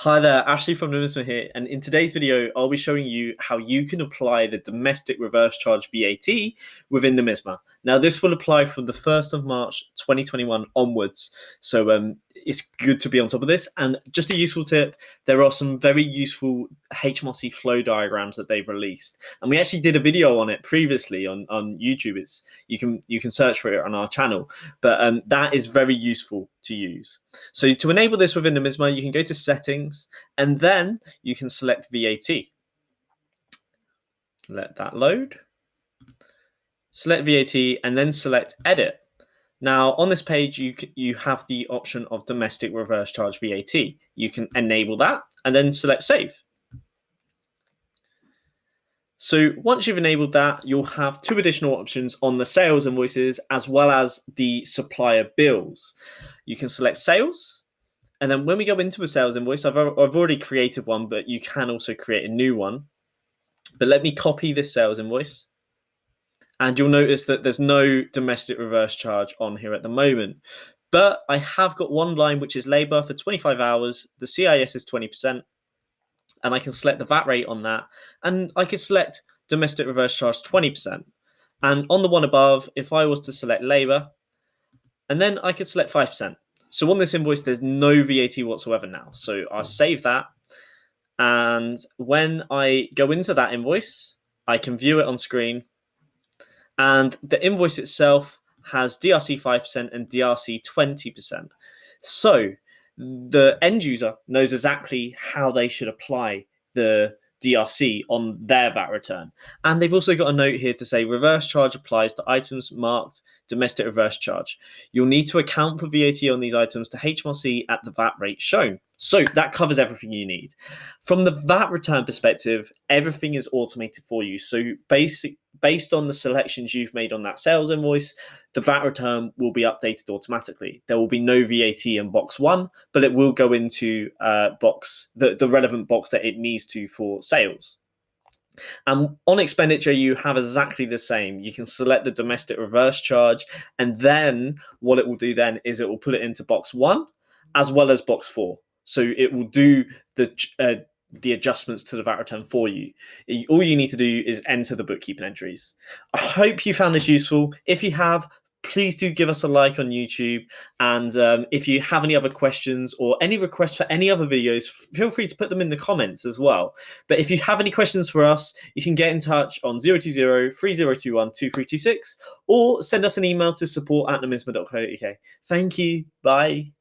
Hi there, Ashley from Nomisma here, and in today's video, I'll be showing you how you can apply the domestic reverse charge VAT within Nomisma. Now, this will apply from the 1st of March 2021 onwards, so it's good to be on top of this. And just a useful tip, there are some very useful HMRC flow diagrams that they've released, and we actually did a video on it previously on YouTube. You can search for it on our channel, but that is very useful to use. So to enable this within Nomisma, you can go to Settings, and then you can select VAT. Let that load. Select VAT, and then select Edit. Now, on this page, you have the option of Domestic Reverse Charge VAT. You can enable that, and then select Save. So once you've enabled that, you'll have two additional options on the sales invoices as well as the supplier bills. You can select Sales. And then when we go into a sales invoice, I've already created one, but you can also create a new one. But let me copy this sales invoice. And you'll notice that there's no domestic reverse charge on here at the moment. But I have got one line, which is labour for 25 hours. The CIS is 20%. And I can select the VAT rate on that. And I can select domestic reverse charge 20%. And on the one above, if I was to select labour, and then I could select 5%. So on this invoice, there's no VAT whatsoever now. So I'll save that. And when I go into that invoice, I can view it on screen. And the invoice itself has DRC 5% and DRC 20%. So the end user knows exactly how they should apply the DRC on their VAT return. And they've also got a note here to say reverse charge applies to items marked domestic reverse charge. You'll need to account for VAT on these items to HMRC at the VAT rate shown. So that covers everything you need. From the VAT return perspective, everything is automated for you. So based on the selections you've made on that sales invoice, the VAT return will be updated automatically. There will be no VAT in box 1, but it will go into the relevant box that it needs to for sales. And on expenditure, you have exactly the same. You can select the domestic reverse charge, and then what it will do then is it will put it into box 1 as well as box 4. So it will do the adjustments to the VAT return for you. All you need to do is enter the bookkeeping entries. I hope you found this useful. If you have, please do give us a like on YouTube. And if you have any other questions or any requests for any other videos, feel free to put them in the comments as well. But if you have any questions for us, you can get in touch on 020-3021-2326 or send us an email to support@nomisma.co.uk. Thank you. Bye.